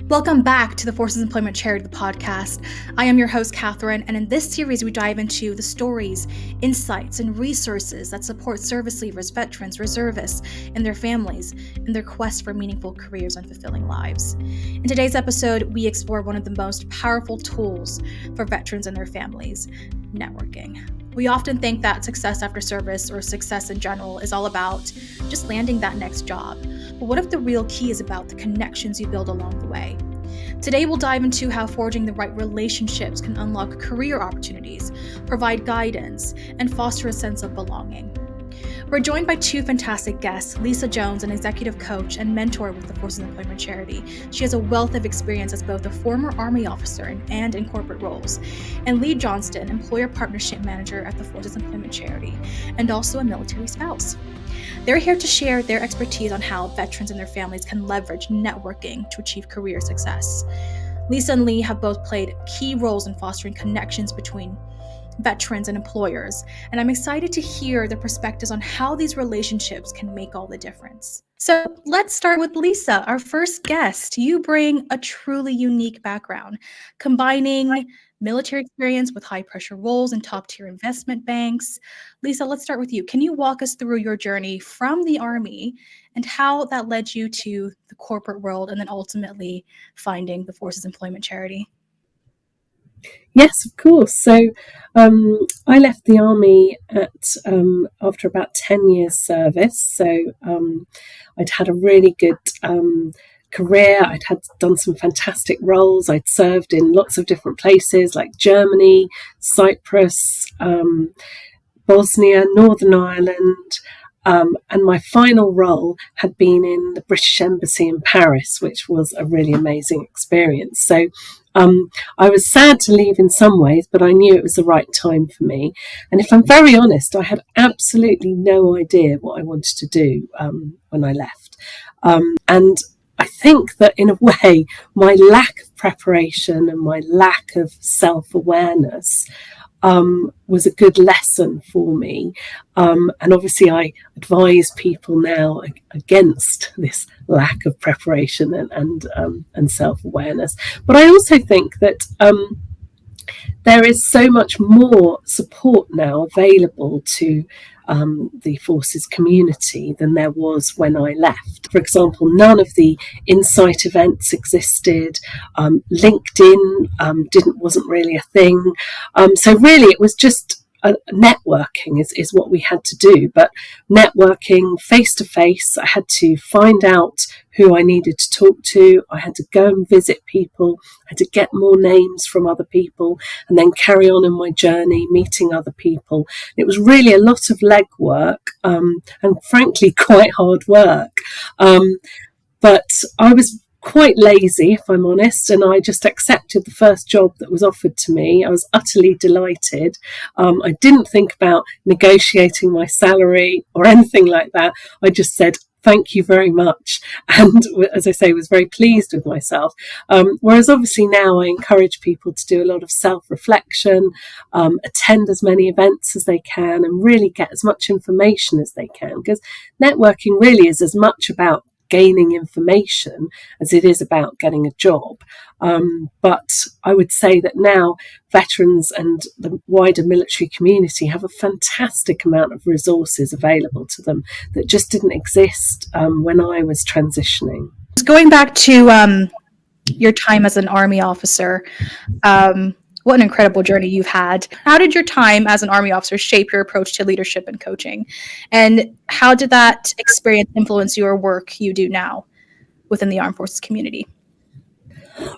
Welcome back to the Forces Employment Charity, the podcast. I am your host, Catherine, and in this series, we dive into the stories, insights, and resources that support service leavers, veterans, reservists, and their families in their quest for meaningful careers and fulfilling lives. In today's episode, we explore one of the most powerful tools for veterans and their families, networking. We often think that success after service or success in general is all about just landing that next job. But what if the real key is about the connections you build along the way? Today, we'll dive into how forging the right relationships can unlock career opportunities, provide guidance, and foster a sense of belonging. We're joined by two fantastic guests, Lee Johnston, an executive coach and mentor with the Forces Employment Charity. She has a wealth of experience as both a former Army officer and in corporate roles, and Lee Johnston, employer partnership manager at the Forces Employment Charity, and also a military spouse. They're here to share their expertise on how veterans and their families can leverage networking to achieve career success. Lisa and Lee have both played key roles in fostering connections between veterans and employers, and I'm excited to hear their perspectives on how these relationships can make all the difference. So let's start with Lisa, our first guest. You bring a truly unique background, combining military experience with high-pressure roles in top-tier investment banks. Lisa, let's start with you. Can you walk us through your journey from the Army and how that led you to the corporate world and then ultimately finding the Forces Employment Charity? Yes, of course. So I left the Army after about 10 years service. So I'd had a really good career. I'd done some fantastic roles. I'd served in lots of different places like Germany, Cyprus, Bosnia, Northern Ireland. And my final role had been in the British Embassy in Paris, which was a really amazing experience. So I was sad to leave in some ways, but I knew it was the right time for me. And if I'm very honest, I had absolutely no idea what I wanted to do when I left. And I think that in a way, my lack of preparation and my lack of self-awareness was a good lesson for me. And obviously I advise people now against this lack of preparation and self-awareness. But I also think that there is so much more support now available to the Forces community than there was when I left. For example, none of the Insight events existed. LinkedIn wasn't really a thing. So really, it was just networking is what we had to do. But networking face to face, I had to find out who I needed to talk to. I had to go and visit people. I had to get more names from other people and then carry on in my journey, meeting other people. It was really a lot of legwork and frankly quite hard work. But I was quite lazy, if I'm honest, and I just accepted the first job that was offered to me. I was utterly delighted. I didn't think about negotiating my salary or anything like that. I just said, thank you very much. And as I say, was very pleased with myself. Whereas obviously now I encourage people to do a lot of self-reflection, attend as many events as they can and really get as much information as they can, because networking really is as much about gaining information as it is about getting a job. But I would say that now veterans and the wider military community have a fantastic amount of resources available to them that just didn't exist when I was transitioning. Going back to your time as an Army officer, what an incredible journey you've had. How did your time as an Army officer shape your approach to leadership and coaching? And how did that experience influence your work you do now within the Armed Forces community?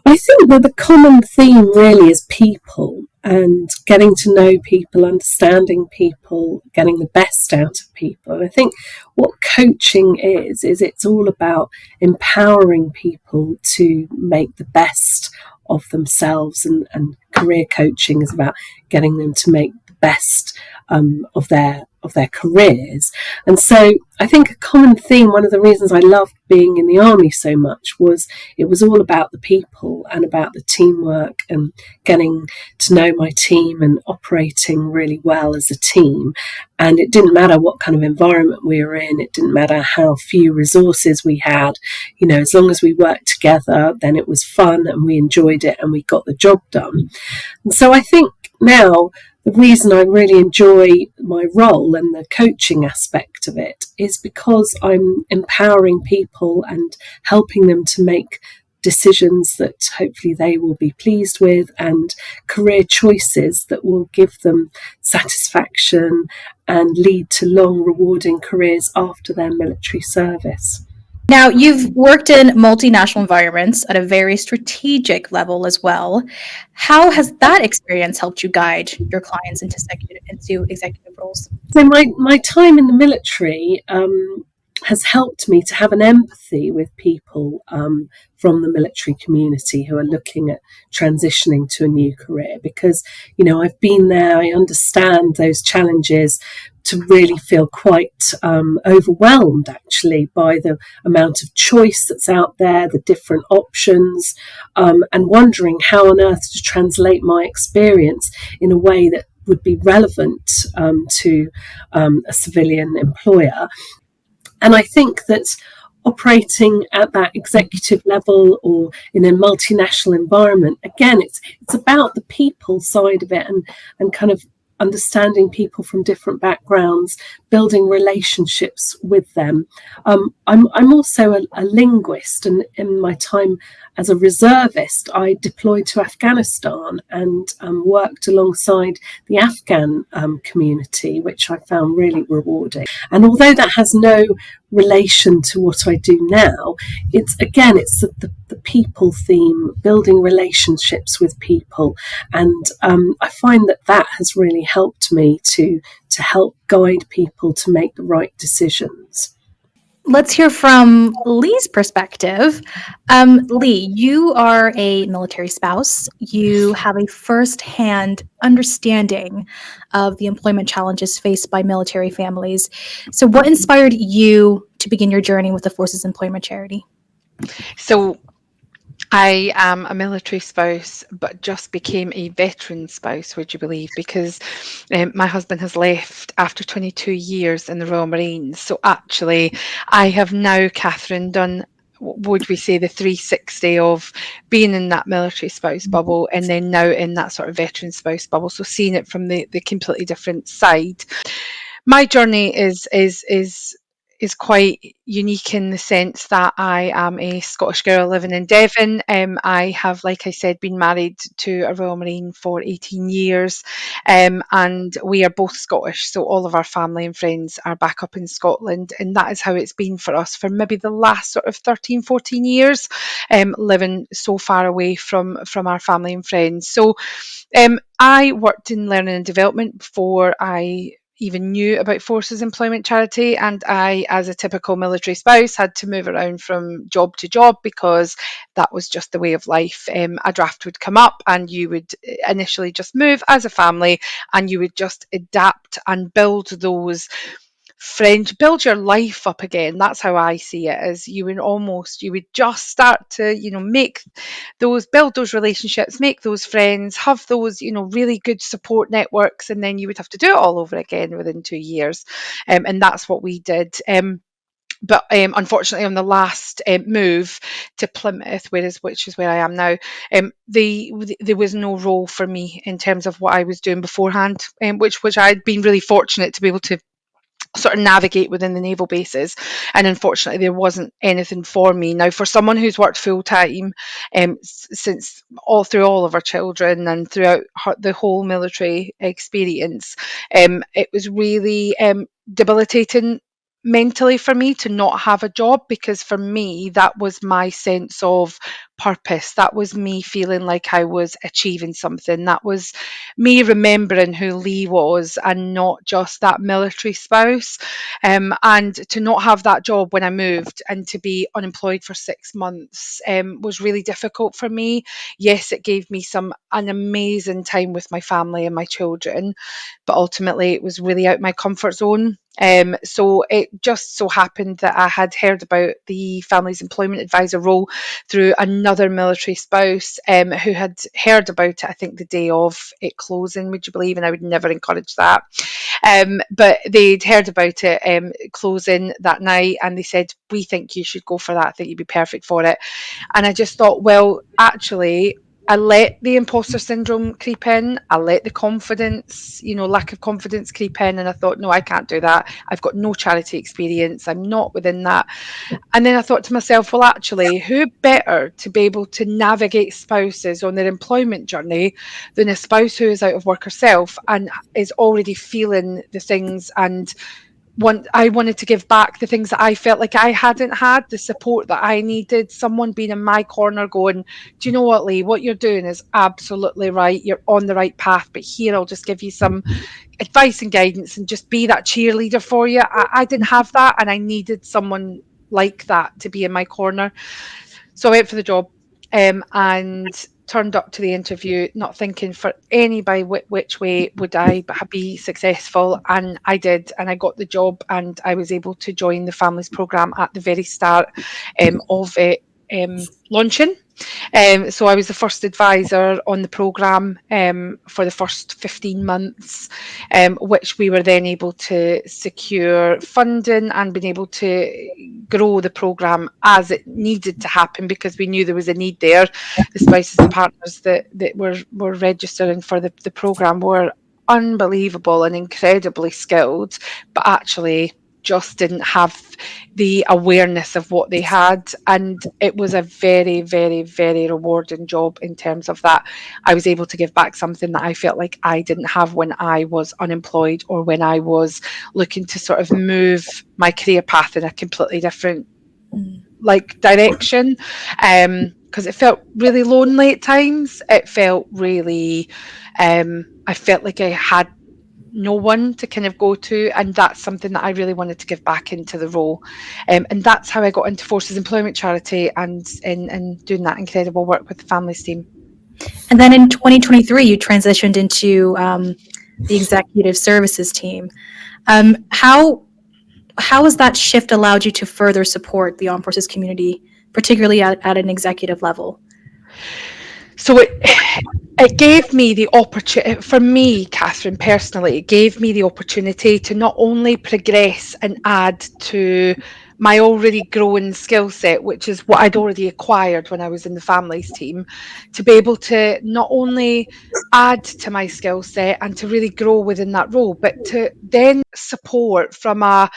I think that the common theme really is people and getting to know people, understanding people, getting the best out of people. And I think what coaching is it's all about empowering people to make the best of themselves, and career coaching is about getting them to make the best of their their careers. And so I think a common theme, one of the reasons I loved being in the army so much, was it was all about the people and about the teamwork and getting to know my team and operating really well as a team. And it didn't matter what kind of environment we were in, it didn't matter how few resources we had, as long as we worked together, then it was fun and we enjoyed it and we got the job done. And so I think now the reason I really enjoy my role and the coaching aspect of it is because I'm empowering people and helping them to make decisions that hopefully they will be pleased with, and career choices that will give them satisfaction and lead to long, rewarding careers after their military service. Now, you've worked in multinational environments at a very strategic level as well. How has that experience helped you guide your clients into executive roles? So my time in the military has helped me to have an empathy with people from the military community who are looking at transitioning to a new career, because I've been there, I understand those challenges, to really feel quite overwhelmed actually by the amount of choice that's out there, the different options, and wondering how on earth to translate my experience in a way that would be relevant to a civilian employer. And I think that operating at that executive level or in a multinational environment, again, it's about the people side of it, and kind of understanding people from different backgrounds, building relationships with them. I'm also a linguist, and in my time as a reservist, I deployed to Afghanistan and worked alongside the Afghan community, which I found really rewarding. And although that has no relation to what I do now, it's the people theme, building relationships with people, and I find that has really helped me to help guide people to make the right decisions. Let's hear from Lee's perspective. Lee, you are a military spouse. You have a firsthand understanding of the employment challenges faced by military families. So, what inspired you to begin your journey with the Forces Employment Charity? So I am a military spouse, but just became a veteran spouse, would you believe? Because my husband has left after 22 years in the Royal Marines. So actually, I have now, Catherine, done, would we say, the 360 of being in that military spouse bubble and then now in that sort of veteran spouse bubble. So seeing it from the completely different side. My journey is quite unique in the sense that I am a Scottish girl living in Devon. I have, like I said, been married to a Royal Marine for 18 years, and we are both Scottish, so all of our family and friends are back up in Scotland, and that is how it's been for us for maybe the last sort of 13, 14 years, living so far away from our family and friends. So I worked in learning and development before I even knew about Forces Employment Charity, and I, as a typical military spouse, had to move around from job to job because that was just the way of life. A draft would come up and you would initially just move as a family, and you would just adapt and build those build your life up again. That's how I see it, as you would just start to build those relationships, make those friends, have those really good support networks, and then you would have to do it all over again within 2 years. And that's what we did. But unfortunately, on the last move to Plymouth, which is where I am now, there was no role for me in terms of what I was doing beforehand, which I'd been really fortunate to be able to sort of navigate within the naval bases, and unfortunately there wasn't anything for me. Now, for someone who's worked full time since through all of our children and throughout the whole military experience, it was really debilitating mentally for me to not have a job, because for me that was my sense of purpose. That was me feeling like I was achieving something. That was me remembering who Lee was and not just that military spouse. And to not have that job when I moved and to be unemployed for 6 months was really difficult for me. Yes, it gave me an amazing time with my family and my children, but ultimately it was really out my comfort zone. So it just so happened that I had heard about the family's employment advisor role through another military spouse who had heard about it, I think, the day of it closing, would you believe? And I would never encourage that. But they'd heard about it closing that night, and they said, "We think you should go for that. I think you'd be perfect for it." And I just thought, well, actually, I let the imposter syndrome creep in. I let the confidence, lack of confidence creep in. And I thought, no, I can't do that. I've got no charity experience. I'm not within that. And then I thought to myself, well, actually, who better to be able to navigate spouses on their employment journey than a spouse who is out of work herself and is already feeling the things and I wanted to give back the things that I felt like I hadn't had, the support that I needed, someone being in my corner going, do you know what, Lee, what you're doing is absolutely right. You're on the right path, but here I'll just give you some advice and guidance and just be that cheerleader for you. I didn't have that, and I needed someone like that to be in my corner. So I went for the job and turned up to the interview, not thinking for any by which way would I be successful. And I did, and I got the job, and I was able to join the Families Programme at the very start of it launching. So I was the first advisor on the programme for the first 15 months, which we were then able to secure funding and been able to grow the programme as it needed to happen, because we knew there was a need there. The spouses and partners that were registering for the programme were unbelievable and incredibly skilled, but actually just didn't have the awareness of what they had. And it was a very, very, very rewarding job in terms of that. I was able to give back something that I felt like I didn't have when I was unemployed or when I was looking to sort of move my career path in a completely different direction. Because it felt really lonely at times. It felt really, I felt like I had no one to kind of go to, and that's something that I really wanted to give back into the role. And that's how I got into Forces Employment Charity and doing that incredible work with the families team. And then in 2023, you transitioned into the executive services team. How has that shift allowed you to further support the armed forces community, particularly at an executive level? So it gave me the opportunity, for me, Catherine, personally, it gave me the opportunity to not only progress and add to my already growing skill set, which is what I'd already acquired when I was in the families team, to be able to not only add to my skill set and to really grow within that role, but to then support from a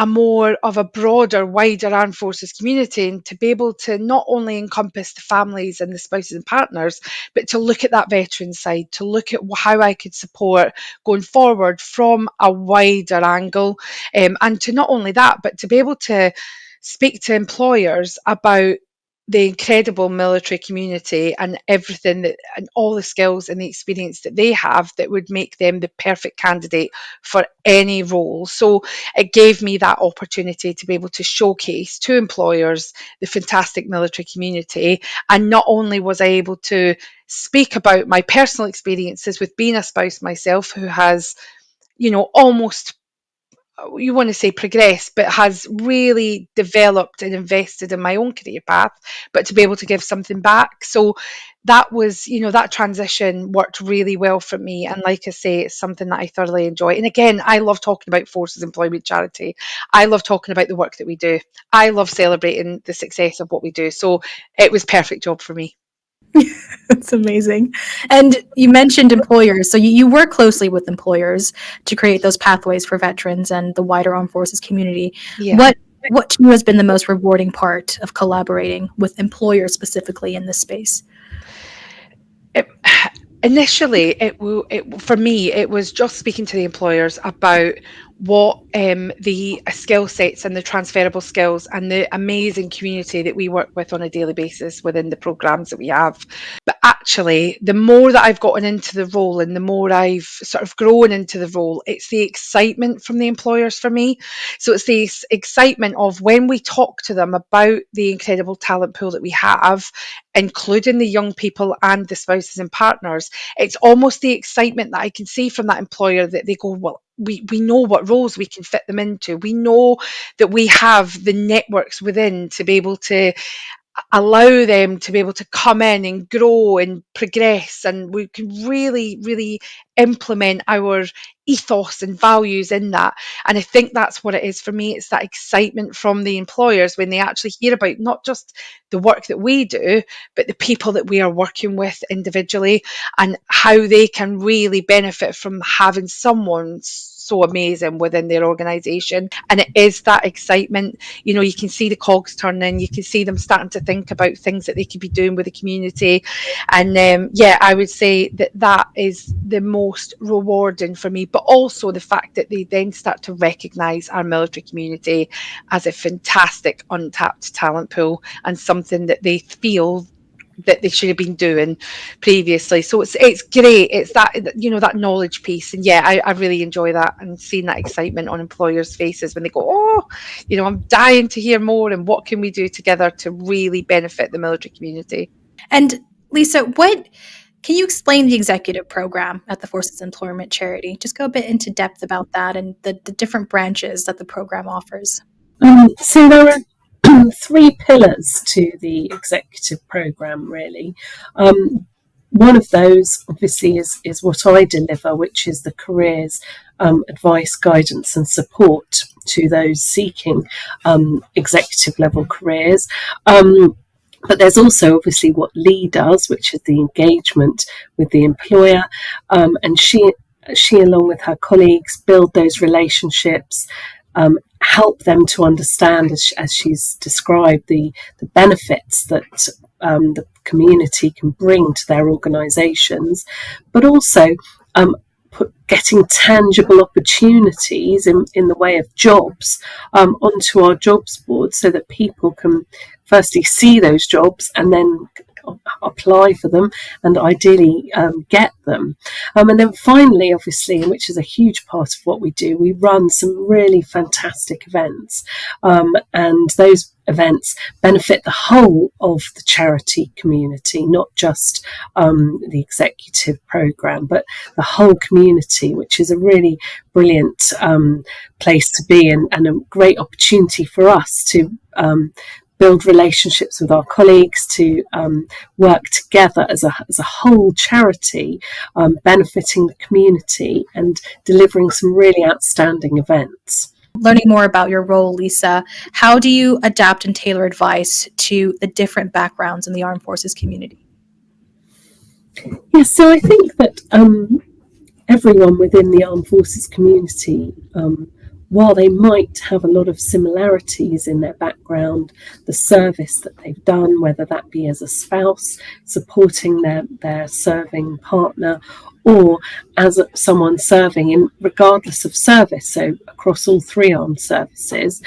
more of a broader, wider armed forces community, and to be able to not only encompass the families and the spouses and partners, but to look at that veteran side, to look at how I could support going forward from a wider angle, and to not only that, but to be able to speak to employers about the incredible military community and everything and all the skills and the experience that they have that would make them the perfect candidate for any role. So it gave me that opportunity to be able to showcase to employers the fantastic military community. And not only was I able to speak about my personal experiences with being a spouse myself who has, almost, you want to say progressed, but has really developed and invested in my own career path, but to be able to give something back. So that was, that transition worked really well for me. And like I say, it's something that I thoroughly enjoy. And again, I love talking about Forces Employment Charity. I love talking about the work that we do. I love celebrating the success of what we do. So it was a perfect job for me. That's amazing. And you mentioned employers. So you work closely with employers to create those pathways for veterans and the wider armed forces community. Yeah. What to you has been the most rewarding part of collaborating with employers specifically in this space? Initially, for me, it was just speaking to the employers about what the skill sets and the transferable skills and the amazing community that we work with on a daily basis within the programs that we have. But actually, the more that I've gotten into the role and the more I've sort of grown into the role, it's the excitement from the employers for me. So it's the excitement of when we talk to them about the incredible talent pool that we have, including the young people and the spouses and partners. It's almost the excitement that I can see from that employer that they go, well, we know what roles we can fit them into. We know that we have the networks within to be able to allow them to be able to come in and grow and progress, and we can really, really implement our ethos and values in that. And I think that's what it is for me. It's that excitement from the employers when they actually hear about not just the work that we do, but the people that we are working with individually and how they can really benefit from having someone so amazing within their organisation. And it is that excitement. You know, you can see the cogs turning, you can see them starting to think about things that they could be doing with the community. And yeah, I would say that that is the most rewarding for me, but also the fact that they then start to recognise our military community as a fantastic untapped talent pool and something that they feel that they should have been doing previously. So it's great. It's that, you know, that knowledge piece. And yeah, I really enjoy that and seeing that excitement on employers' faces when they go, oh, you know, I'm dying to hear more and what can we do together to really benefit the military community. And Lisa, what can you explain the executive program at the Forces Employment Charity? Just go a bit into depth about that and the different branches that the program offers. So there are three pillars to the executive program, really. One of those, obviously, is what I deliver, which is the careers advice, guidance, and support to those seeking executive level careers. But there's also obviously what Lee does, which is the engagement with the employer, and she, along with her colleagues, build those relationships, help them to understand, as she's described, the benefits that the community can bring to their organisations, but also getting tangible opportunities in the way of jobs onto our jobs board so that people can firstly see those jobs and then apply for them and ideally get them. And then finally, obviously, which is a huge part of what we do, we run some really fantastic events, and those events benefit the whole of the charity community, not just the executive program, but the whole community, which is a really brilliant place to be and a great opportunity for us to build relationships with our colleagues, to work together as a whole charity, benefiting the community and delivering some really outstanding events. Learning more about your role, Lisa, how do you adapt and tailor advice to the different backgrounds in the armed forces community? Yes, so I think that everyone within the armed forces community, while they might have a lot of similarities in their background, the service that they've done, whether that be as a spouse supporting their serving partner, or as someone serving in regardless of service, so across all three armed services,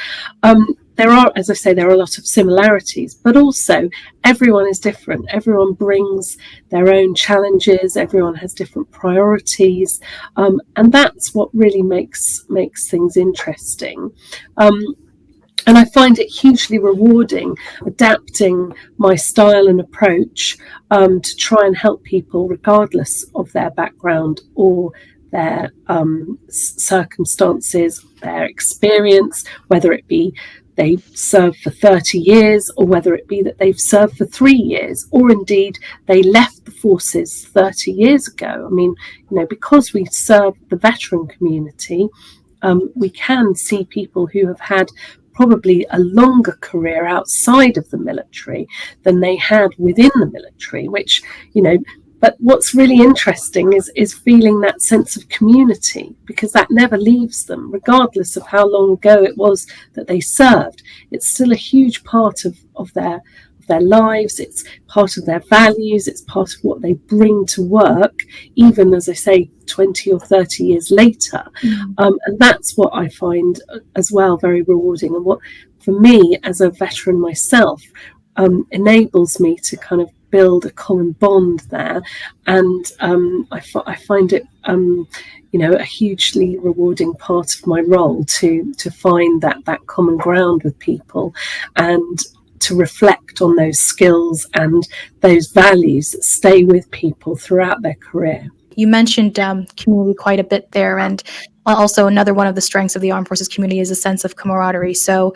there are, as I say, there are a lot of similarities, but also everyone is different. Everyone brings their own challenges. Everyone has different priorities, and that's what really makes things interesting. And I find it hugely rewarding adapting my style and approach to try and help people regardless of their background or their circumstances, their experience, whether it be they've served for 30 years or whether it be that they've served for 3 years, or indeed they left the forces 30 years ago. I mean, you know, because we serve the veteran community, we can see people who have had probably a longer career outside of the military than they had within the military, which, you know, but what's really interesting is feeling that sense of community, because that never leaves them, regardless of how long ago it was that they served. It's still a huge part of their lives, it's part of their values, it's part of what they bring to work, even, as I say, 20 or 30 years later. And that's what I find as well very rewarding, and what, for me, as a veteran myself, enables me to kind of build a common bond there. And I find it a hugely rewarding part of my role to find that common ground with people, and to reflect on those skills and those values that stay with people throughout their career. You mentioned community quite a bit there, and also another one of the strengths of the armed forces community is a sense of camaraderie. So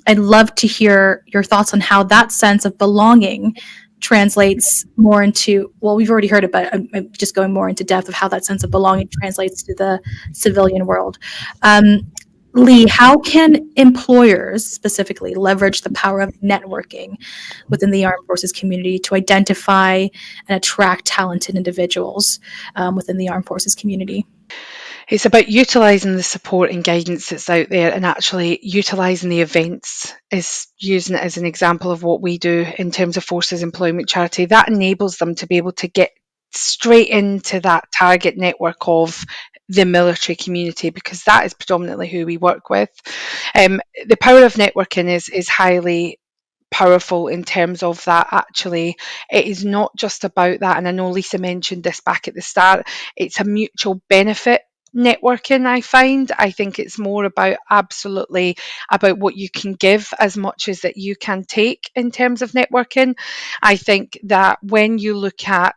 I'd love to hear your thoughts on how that sense of belonging translates more into, well, we've already heard it, but I'm just going more into depth of how that sense of belonging translates to the civilian world. Lee, how can employers specifically leverage the power of networking within the armed forces community to identify and attract talented individuals within the armed forces community? It's about utilising the support and guidance that's out there, and actually utilising the events, is using it as an example of what we do in terms of Forces Employment Charity. That enables them to be able to get straight into that target network of the military community, because that is predominantly who we work with. The power of networking is highly powerful in terms of that. Actually, it is not just about that, and I know Lisa mentioned this back at the start, it's a mutual benefit networking. I think it's more about, absolutely, about what you can give as much as that you can take in terms of networking. I think that when you look at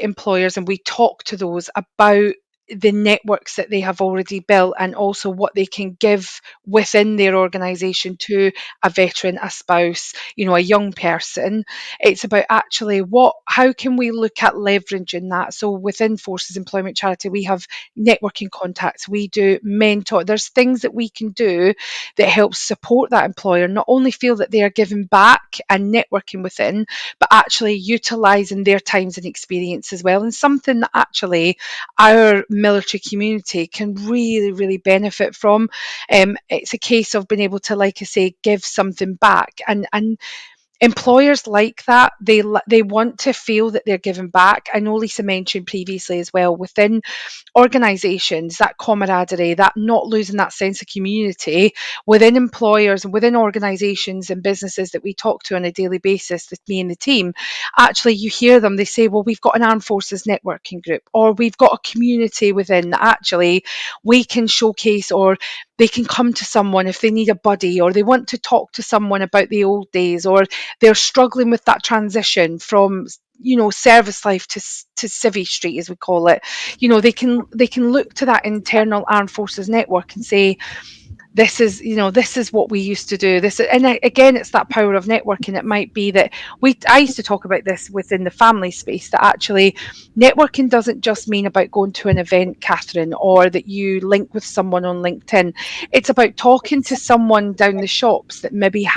employers, and we talk to those about the networks that they have already built, and also what they can give within their organisation to a veteran, a spouse, a young person. It's about actually how can we look at leveraging that. So within Forces Employment Charity, we have networking contacts, we do mentor. There's things that we can do that helps support that employer not only feel that they are giving back and networking within, but actually utilising their times and experience as well, and something that actually our military community can really, really benefit from. It's a case of being able to, like I say, give something back, and employers like that. They want to feel that they're giving back. I know Lisa mentioned previously as well, within organisations, that camaraderie, that not losing that sense of community within employers and within organisations and businesses that we talk to on a daily basis, with me and the team. Actually, you hear them, they say, well, we've got an armed forces networking group, or we've got a community within that actually we can showcase, or they can come to someone if they need a buddy, or they want to talk to someone about the old days, or they're struggling with that transition from service life to civvy street, as we call it. They can look to that internal armed forces network and say, this is what we used to do. Again, it's that power of networking. It might be that I used to talk about this within the family space, that actually networking doesn't just mean about going to an event, Catherine, or that you link with someone on LinkedIn. It's about talking to someone down the shops that maybe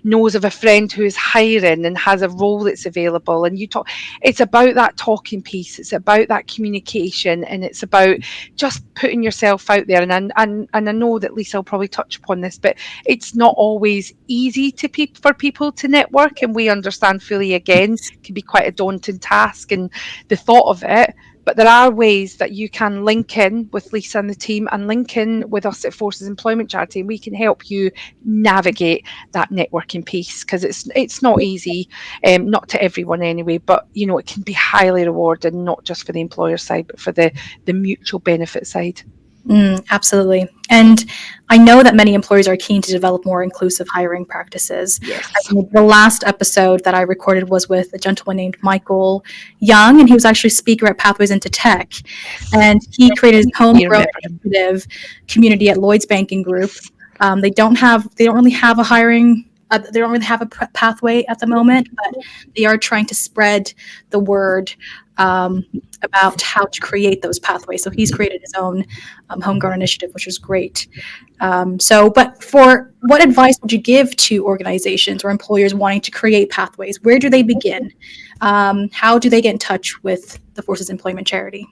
knows of a friend who is hiring and has a role that's available, and you talk. It's about that talking piece. It's about that communication, and it's about just putting yourself out there. And I know that Lisa will probably touch upon this, but it's not always easy for people to network, and we understand fully, again, can be quite a daunting task, and the thought of it. But there are ways that you can link in with Lisa and the team, and link in with us at Forces Employment Charity, and we can help you navigate that networking piece, because it's not easy, not to everyone anyway, but it can be highly rewarding, not just for the employer side, but for the mutual benefit side. Absolutely. And I know that many employers are keen to develop more inclusive hiring practices. Yes. The last episode that I recorded was with a gentleman named Michael Young, and he was actually speaker at Pathways into Tech. And he created his homegrown initiative community at Lloyd's Banking Group. They don't really have a hiring. They don't really have a pathway at the moment, but they are trying to spread the word about how to create those pathways. So he's created his own homegrown initiative, which is great. But for what advice would you give to organizations or employers wanting to create pathways? Where do they begin? How do they get in touch with the Forces Employment Charity?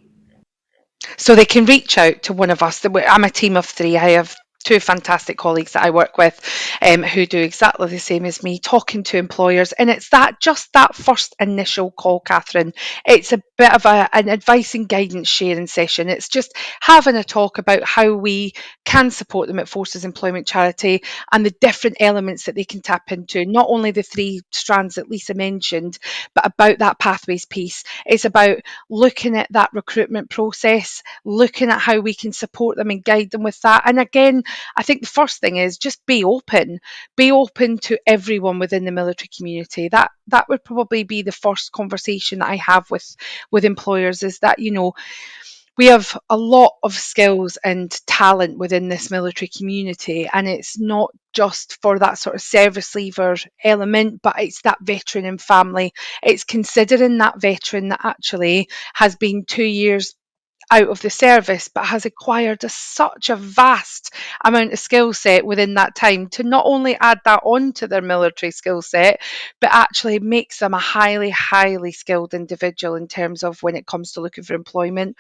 So they can reach out to one of us. I'm a team of 3. I have 2 fantastic colleagues that I work with. who do exactly the same as me, talking to employers. And it's just that first initial call, Catherine. It's a bit of an advice and guidance sharing session. It's just having a talk about how we can support them at Forces Employment Charity and the different elements that they can tap into, not only the three strands that Lisa mentioned, but about that pathways piece. It's about looking at that recruitment process, looking at how we can support them and guide them with that. And again, I think the first thing is just be open. Be open to everyone within the military community. That would probably be the first conversation that I have with employers, is that, we have a lot of skills and talent within this military community, and it's not just for that sort of service leaver element, but it's that veteran and family. It's considering that veteran that actually has been 2 years out of the service but has acquired such a vast amount of skill set within that time, to not only add that on to their military skill set, but actually makes them a highly skilled individual in terms of when it comes to looking for employment.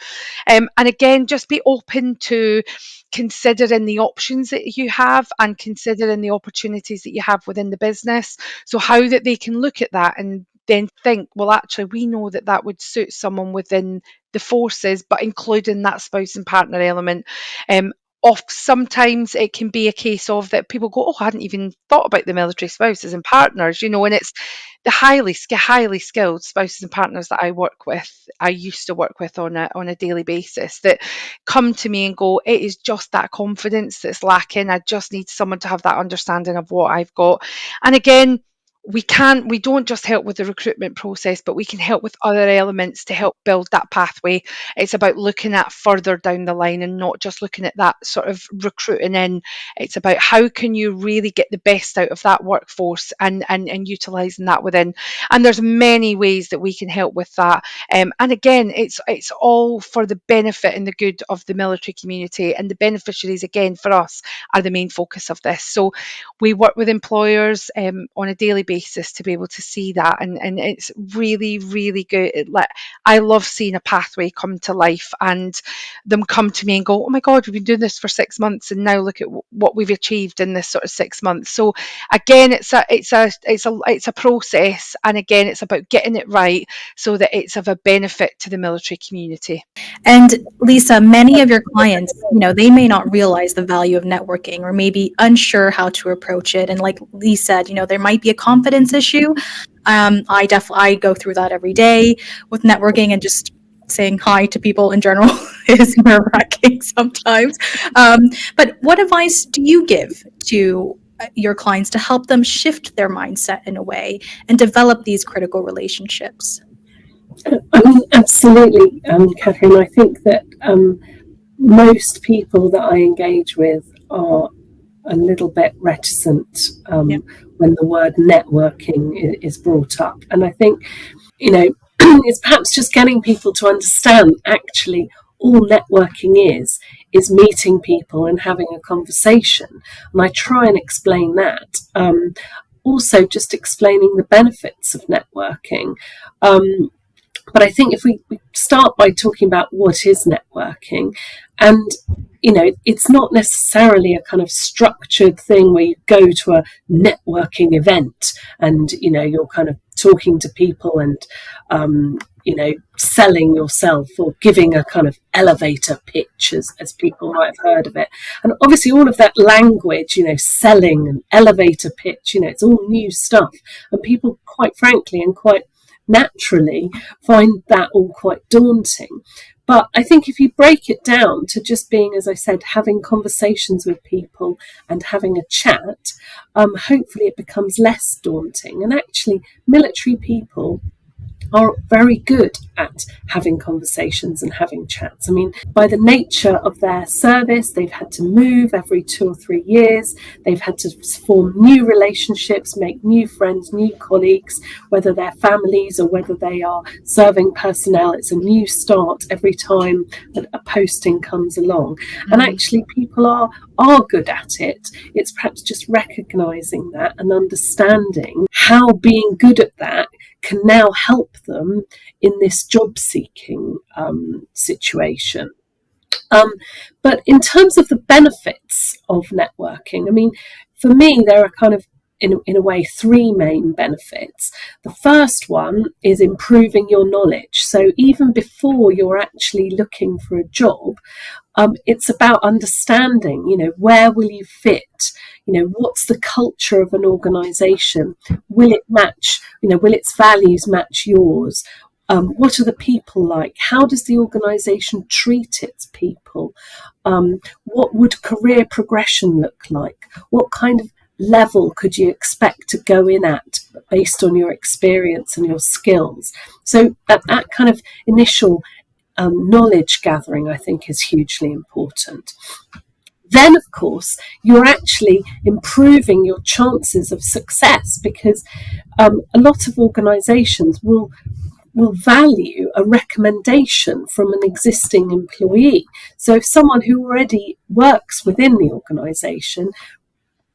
And again, just be open to considering the options that you have and considering the opportunities that you have within the business, so how that they can look at that and then think, well, actually, we know that would suit someone within the forces, but including that spouse and partner element. Sometimes it can be a case of that people go, oh, I hadn't even thought about the military spouses and partners, and it's the highly skilled spouses and partners that I used to work with on a daily basis, that come to me and go, it is just that confidence that's lacking. I just need someone to have that understanding of what I've got. And again, we don't just help with the recruitment process, but we can help with other elements to help build that pathway. It's about looking at further down the line and not just looking at that sort of recruiting in. It's about how can you really get the best out of that workforce and utilising that within. And there's many ways that we can help with that. And again, it's all for the benefit and the good of the military community, and the beneficiaries, again, for us, are the main focus of this. So we work with employers on a daily basis to be able to see that, and it's really good. I love seeing a pathway come to life and them come to me and go, oh my God, we've been doing this for 6 months and now look at what we've achieved in this sort of 6 months. So again, it's a process, and again, it's about getting it right so that it's of a benefit to the military community. And Lisa, many of your clients, they may not realize the value of networking, or maybe unsure how to approach it. And like Lee said, there might be a confidence issue. I go through that every day with networking, and just saying hi to people in general is nerve-wracking sometimes. But what advice do you give to your clients to help them shift their mindset in a way and develop these critical relationships? Absolutely, Catherine. I think that most people that I engage with are a little bit reticent when the word networking is brought up. And I think, it's perhaps just getting people to understand actually all networking is meeting people and having a conversation. And I try and explain that. Also, just explaining the benefits of networking. But I think if we start by talking about what is networking, and it's not necessarily a kind of structured thing where you go to a networking event and you're kind of talking to people and selling yourself, or giving a kind of elevator pitch, as people might have heard of it. And obviously all of that language, selling and elevator pitch, it's all new stuff, and people, quite frankly and quite naturally, find that all quite daunting. But I think if you break it down to just being, as I said, having conversations with people and having a chat, hopefully it becomes less daunting. And actually, military people are very good at having conversations and having chats. I mean, by the nature of their service, they've had to move every 2 or 3 years. They've had to form new relationships, make new friends, new colleagues, whether they're families or whether they are serving personnel. It's a new start every time that a posting comes along. And actually, people are good at it. It's perhaps just recognizing that and understanding how being good at that can now help them in this job seeking situation. But in terms of the benefits of networking, I mean, for me, there are kind of, in a way, three main benefits. The first one is improving your knowledge. So even before you're actually looking for a job, it's about understanding, where will you fit? What's the culture of an organization? Will it match, will its values match yours? What are the people like? How does the organisation treat its people? What would career progression look like? What kind of level could you expect to go in at based on your experience and your skills? So that kind of initial knowledge gathering, I think, is hugely important. Then, of course, you're actually improving your chances of success, because a lot of organisations will value a recommendation from an existing employee. So if someone who already works within the organisation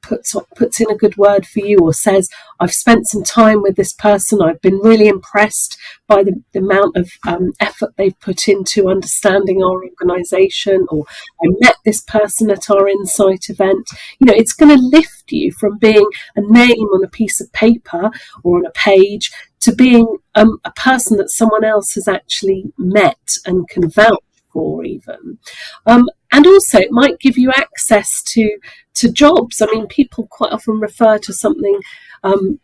puts in a good word for you, or says, I've spent some time with this person, I've been really impressed by the amount of effort they've put into understanding our organisation, or I met this person at our Insight event, it's going to lift you from being a name on a piece of paper or on a page to being a person that someone else has actually met and can vouch for even. And also it might give you access to jobs. I mean, people quite often refer to something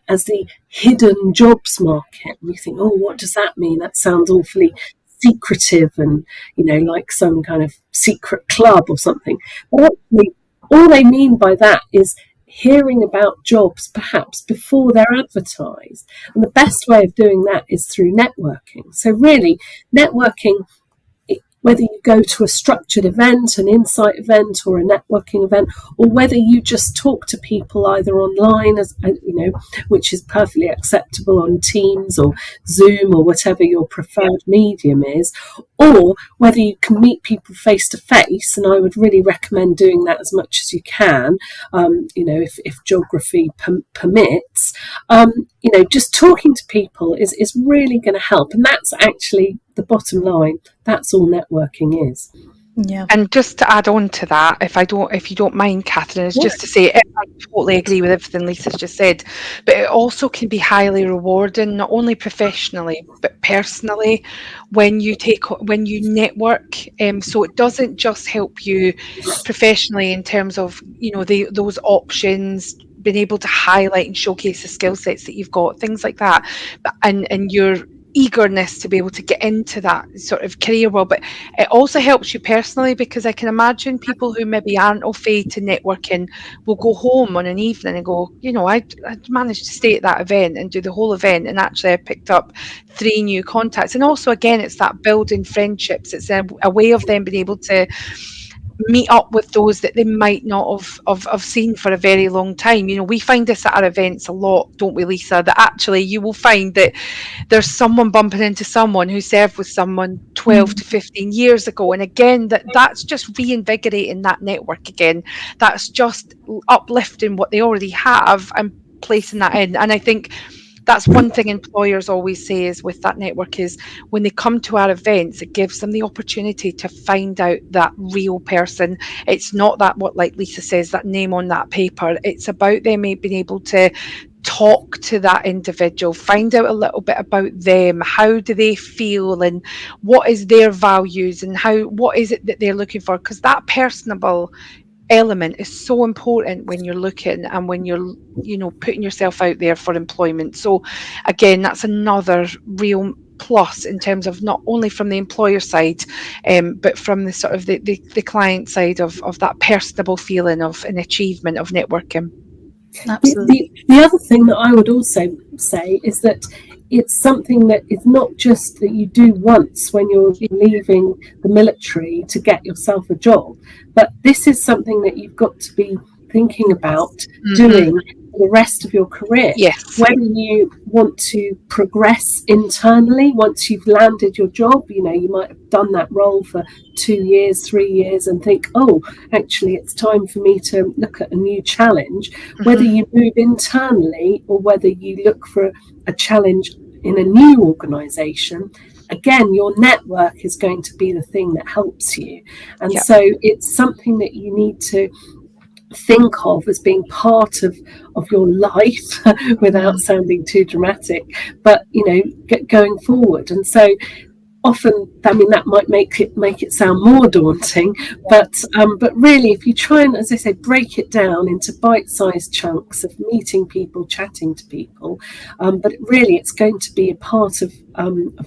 as the hidden jobs market. And you think, oh, what does that mean? That sounds awfully secretive and, like some kind of secret club or something. But actually, all they mean by that is hearing about jobs perhaps before they're advertised. And the best way of doing that is through networking. So really, networking, whether you go to a structured event, an insight event, or a networking event, or whether you just talk to people either online, as which is perfectly acceptable on Teams or Zoom or whatever your preferred medium is, or whether you can meet people face to face, and I would really recommend doing that as much as you can, if geography permits. Just talking to people is really going to help, and that's actually the bottom line. That's all networking is. Yeah. And just to add on to that, if you don't mind, Catherine, is just to say I totally agree with everything Lisa's just said, but it also can be highly rewarding, not only professionally but personally, when you network. So it doesn't just help you professionally in terms of those options, being able to highlight and showcase the skill sets that you've got, things like that, and your eagerness to be able to get into that sort of career world, but it also helps you personally, because I can imagine people who maybe aren't au fait to networking will go home on an evening and go, I managed to stay at that event and do the whole event, and actually I picked up 3 new contacts. And also, again, it's that building friendships. It's a way of them being able to meet up with those that they might not have seen for a very long time. We find this at our events a lot, don't we, Lisa, that actually you will find that there's someone bumping into someone who served with someone 12 to 15 years ago. And again, that's just reinvigorating that network again. That's just uplifting what they already have and placing that in. And I think that's one thing employers always say is with that network is when they come to our events, it gives them the opportunity to find out that real person. It's not that, what like Lisa says, that name on that paper. It's about them being able to talk to that individual, find out a little bit about them, how do they feel, and what is their values, and what is it that they're looking for, because that personable element is so important when you're looking and when you're putting yourself out there for employment. So again, that's another real plus in terms of not only from the employer side, but from the sort of the client side of that personable feeling of an achievement of networking. Absolutely. The other thing that I would also say is that it's something that is not just that you do once when you're leaving the military to get yourself a job, but this is something that you've got to be thinking about doing for the rest of your career. Yes. Whether you want to progress internally once you've landed your job, you might have done that role for 2 years, 3 years and think, oh, actually it's time for me to look at a new challenge. Whether you move internally or whether you look for a challenge in a new organisation, again, your network is going to be the thing that helps you. And Yeah. so it's something that you need to think of as being part of your life without sounding too dramatic, but going forward. And so often, I mean, that might make it sound more daunting, but really, if you try and, as I say, break it down into bite-sized chunks of meeting people, chatting to people, but really, it's going to be a part of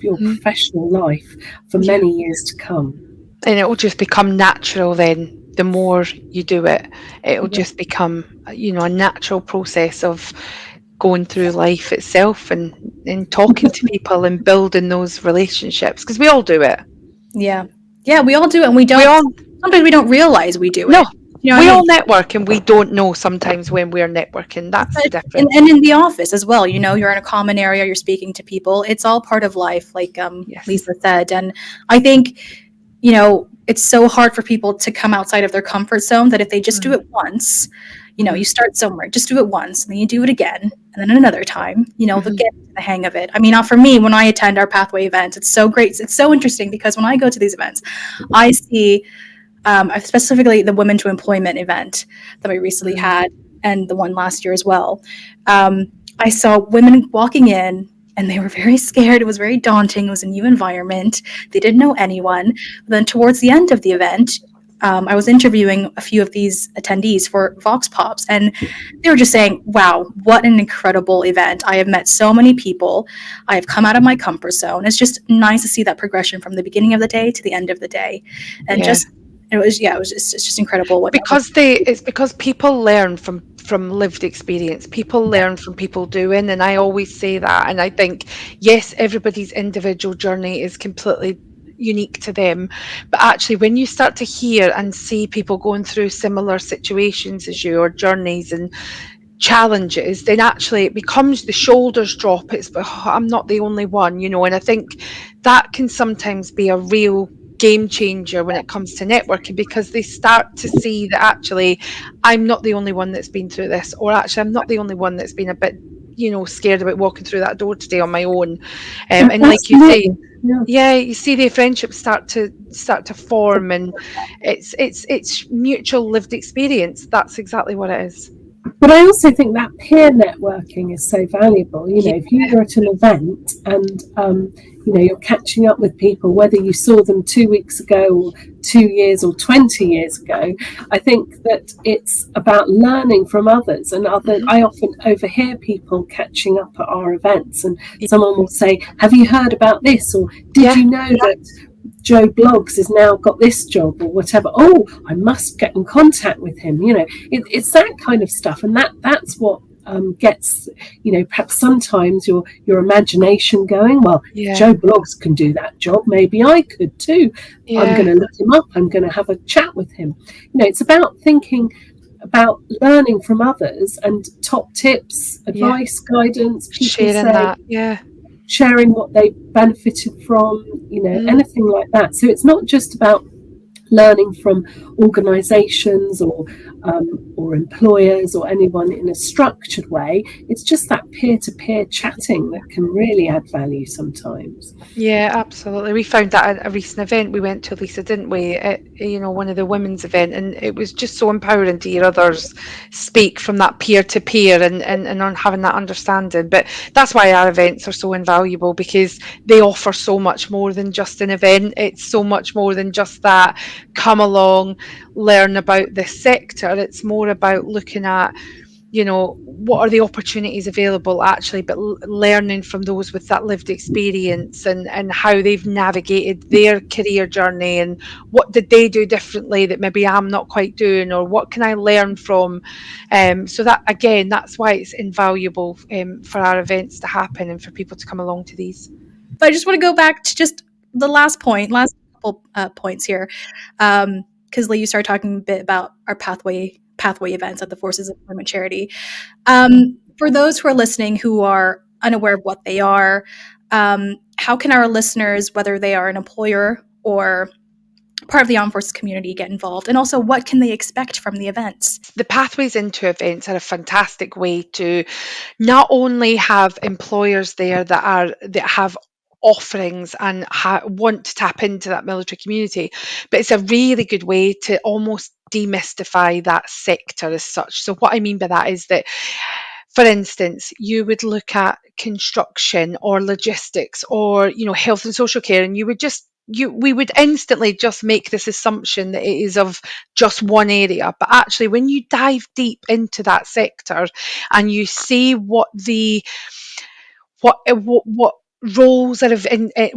your professional life for many years to come. And it will just become natural then. The more you do it, it'll just become, a natural process of going through life itself and talking to people and building those relationships, because we all do it. Yeah. Yeah, we all do it, and We all sometimes we don't realize we do no, it. You know what we I all mean? network, and we don't know sometimes when we're networking. That's the But difference. and in the office as well, you're in a common area, you're speaking to people. It's all part of life, like Yes. Lisa said. And I think, it's so hard for people to come outside of their comfort zone that if they just do it once, you start somewhere, just do it once, and then you do it again, and then another time, they'll get the hang of it. I mean, for me, when I attend our Pathway events, it's so great. It's so interesting because when I go to these events, I see specifically the Women to Employment event that we recently had, and the one last year as well. I saw women walking in, and they were very scared. It was very daunting. It was a new environment. They didn't know anyone. But then towards the end of the event, I was interviewing a few of these attendees for Vox Pops, and they were just saying, wow, what an incredible event. I have met so many people. I have come out of my comfort zone. It's just nice to see that progression from the beginning of the day to the end of the day. And Yeah. it's just incredible. It's because people learn from lived experience. People learn from people doing, and I always say that. And I think, yes, everybody's individual journey is completely unique to them, but actually when you start to hear and see people going through similar situations as you, or journeys and challenges, then actually it becomes, the shoulders drop. It's, oh, I'm not the only one, and I think that can sometimes be a real game changer when it comes to networking, because they start to see that actually I'm not the only one that's been through this, or actually I'm not the only one that's been a bit scared about walking through that door today on my own. And like you say, Absolutely. Yeah. yeah, you see the friendships start to form, and it's mutual lived experience. That's exactly what it is. But I also think that peer networking is so valuable. Yeah. If you were at an event and you're catching up with people, whether you saw them 2 weeks ago or 2 years or 20 years ago, I think that it's about learning from others. And I often overhear people catching up at our events, and someone will say, "Have you heard about this?" Or "Did you know that Joe Bloggs has now got this job," or whatever. "Oh, I must get in contact with him." It's that kind of stuff, and that's what gets perhaps sometimes your imagination going. Well, if Joe Bloggs can do that job, maybe I could too. I'm going to look him up. I'm going to have a chat with him. It's about thinking about learning from others and top tips, advice, guidance. People sharing say, that, sharing what they benefited from, anything like that. So it's not just about learning from organizations or employers or anyone in a structured way. It's just that peer-to-peer chatting that can really add value sometimes. Yeah, absolutely. We found that at a recent event we went to, Lisa, didn't we? At, one of the women's event, and it was just so empowering to hear others speak from that peer to peer and on having that understanding. But that's why our events are so invaluable, because they offer so much more than just an event. It's so much more than just that. Come along, learn about this sector. It's more about looking at, what are the opportunities available actually, but learning from those with that lived experience, and how they've navigated their career journey, and what did they do differently that maybe I'm not quite doing, or what can I learn from. So that, again, that's why it's invaluable for our events to happen and for people to come along to these. But I just want to go back to just the last couple points here, because Lee, you started talking a bit about our pathway events at the Forces Employment Charity. For those who are listening who are unaware of what they are, how can our listeners, whether they are an employer or part of the armed forces community, get involved? And also, what can they expect from the events? The pathways into events are a fantastic way to not only have employers there that have offerings and want to tap into that military community. But it's a really good way to almost demystify that sector as such. So what I mean by that is that, for instance, you would look at construction or logistics or, health and social care, and we would instantly just make this assumption that it is of just one area. But actually, when you dive deep into that sector and you see what roles that have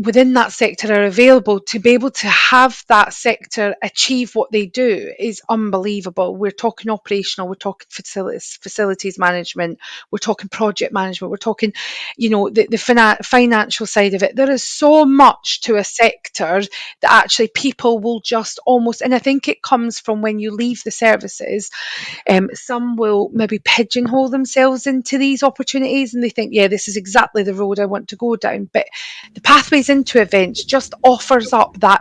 within that sector are available, to be able to have that sector achieve what they do is unbelievable. We're talking operational, we're talking facilities management, we're talking project management, we're talking, the financial side of it. There is so much to a sector that actually people will just almost, and I think it comes from when you leave the services. Some will maybe pigeonhole themselves into these opportunities and they think, yeah, this is exactly the road I want to go down. But the Pathways into Events just offers up a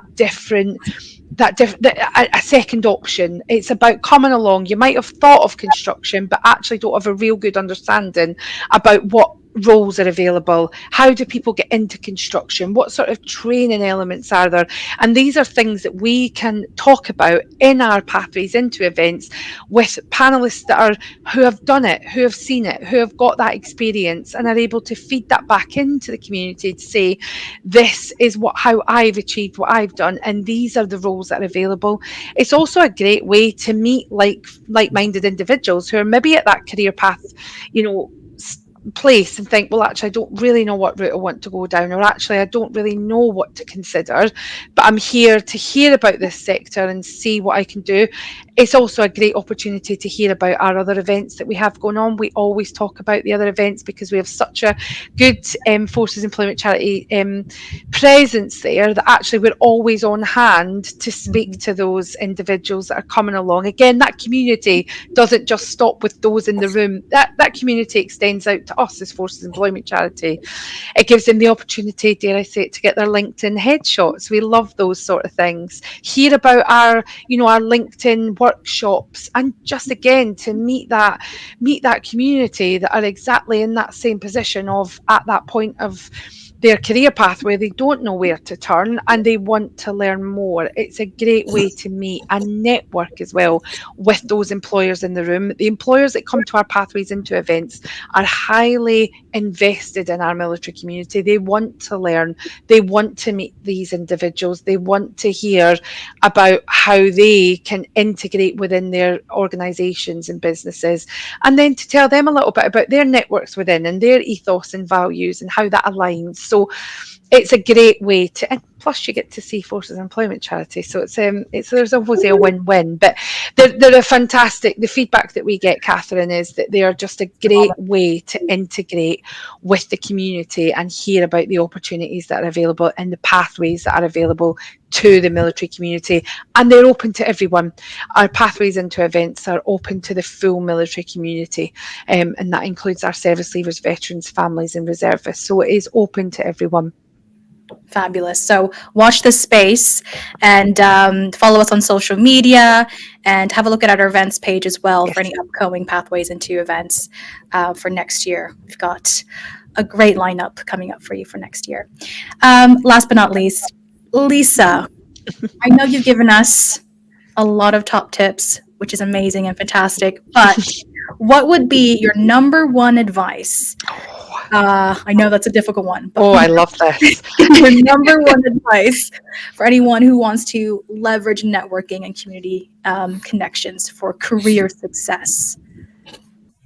second option. It's about coming along. You might have thought of construction, but actually don't have a real good understanding about what roles are available. How do people get into construction? What sort of training elements are there? And these are things that we can talk about in our Pathways into Events with panelists who have done it, who have seen it, who have got that experience and are able to feed that back into the community to say, this is how I've achieved what I've done, and these are the roles that are available. It's also a great way to meet like-minded individuals who are maybe at that career path, place and think, well, actually, I don't really know what route I want to go down, or actually, I don't really know what to consider, but I'm here to hear about this sector and see what I can do. It's also a great opportunity to hear about our other events that we have going on. We always talk about the other events because we have such a good Forces Employment Charity presence there that actually we're always on hand to speak to those individuals that are coming along. Again, that community doesn't just stop with those in the room. That community extends out to us as Forces Employment Charity. It gives them the opportunity, dare I say it, to get their LinkedIn headshots. We love those sort of things. Hear about our LinkedIn workshops, and just again to meet that community that are exactly in that same position of at that point of their career path where they don't know where to turn and they want to learn more. It's a great way to meet and network as well with those employers in the room. The employers that come to our Pathways into Events are highly invested in our military community. They want to learn. They want to meet these individuals. They want to hear about how they can integrate within their organisations and businesses, and then to tell them a little bit about their networks within and their ethos and values and how that aligns. So it's a great way to, and plus you get to see Forces Employment Charity. So it's there's obviously a win-win, but they're a fantastic. The feedback that we get, Catherine, is that they are just a great way to integrate with the community and hear about the opportunities that are available and the pathways that are available to the military community, and they're open to everyone. Our Pathways into Events are open to the full military community, and that includes our service leavers, veterans, families and reservists. So it is open to everyone. Fabulous. So watch this space and follow us on social media and have a look at our events page as well for any upcoming Pathways into Events for next year. We've got a great lineup coming up for you for next year. Last but not least, Lisa, I know you've given us a lot of top tips, which is amazing and fantastic, but what would be your number one advice? I know that's a difficult one. But I love this. Your number one advice for anyone who wants to leverage networking and community connections for career success?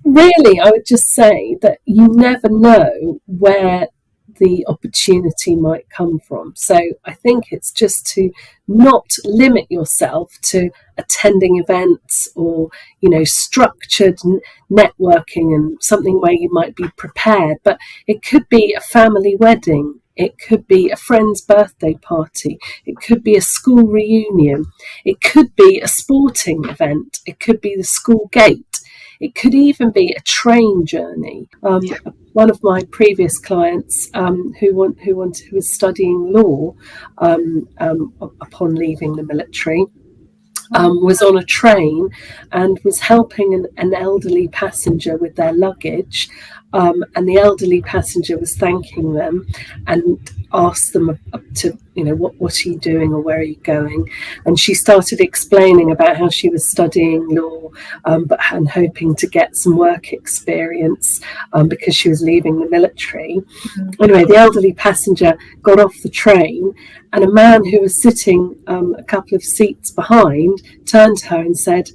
Really, I would just say that you never know where the opportunity might come from. So I think it's just to not limit yourself to attending events or, structured networking and something where you might be prepared. But it could be a family wedding. It could be a friend's birthday party. It could be a school reunion. It could be a sporting event. It could be the school gate. It could even be a train journey. One of my previous clients who was studying law upon leaving the military was on a train and was helping an elderly passenger with their luggage. And the elderly passenger was thanking them and asked them to, what are you doing or where are you going? And she started explaining about how she was studying law, and hoping to get some work experience because she was leaving the military. Anyway, the elderly passenger got off the train, and a man who was sitting a couple of seats behind turned to her and said,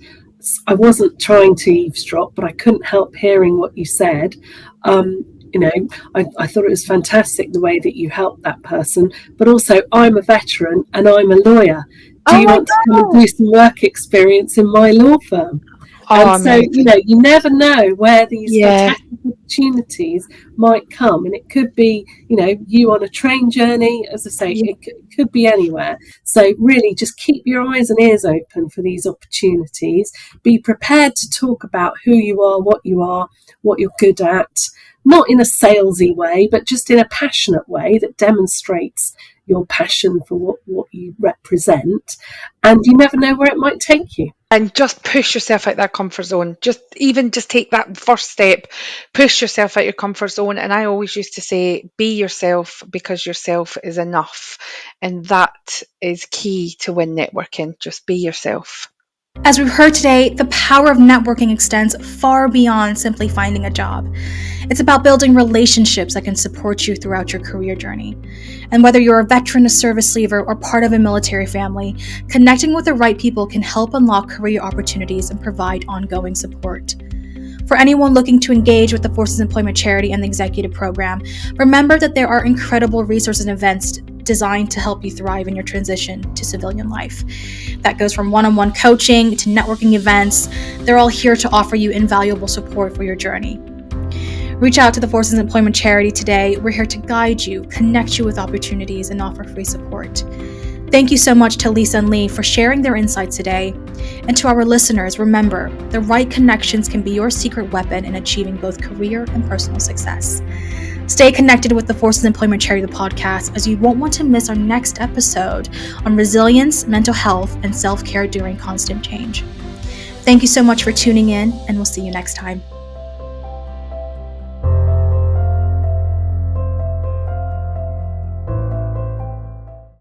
I wasn't trying to eavesdrop, but I couldn't help hearing what you said. I thought it was fantastic the way that you helped that person, but also I'm a veteran and I'm a lawyer. Do you want to come and do some work experience in my law firm? And so, you never know where these fantastic opportunities might come. And it could be, you on a train journey, as I say, it could be anywhere. So really just keep your eyes and ears open for these opportunities. Be prepared to talk about who you are, what you're good at, not in a salesy way, but just in a passionate way that demonstrates your passion for what you represent. And you never know where it might take you. And just push yourself out that comfort zone. Just take that first step, push yourself out your comfort zone. And I always used to say, be yourself, because yourself is enough. And that is key to win networking. Just be yourself. As we've heard today, the power of networking extends far beyond simply finding a job. It's about building relationships that can support you throughout your career journey. And whether you're a veteran, a service leaver, or part of a military family, connecting with the right people can help unlock career opportunities and provide ongoing support. For anyone looking to engage with the Forces Employment Charity and the Executive Program, remember that there are incredible resources and events designed to help you thrive in your transition to civilian life. That goes from one-on-one coaching to networking events. They're all here to offer you invaluable support for your journey. Reach out to the Forces Employment Charity today. We're here to guide you, connect you with opportunities, and offer free support. Thank you so much to Lisa and Lee for sharing their insights today. And to our listeners, remember, the right connections can be your secret weapon in achieving both career and personal success. Stay connected with the Forces Employment Charity, the podcast, as you won't want to miss our next episode on resilience, mental health, and self-care during constant change. Thank you so much for tuning in, and we'll see you next time.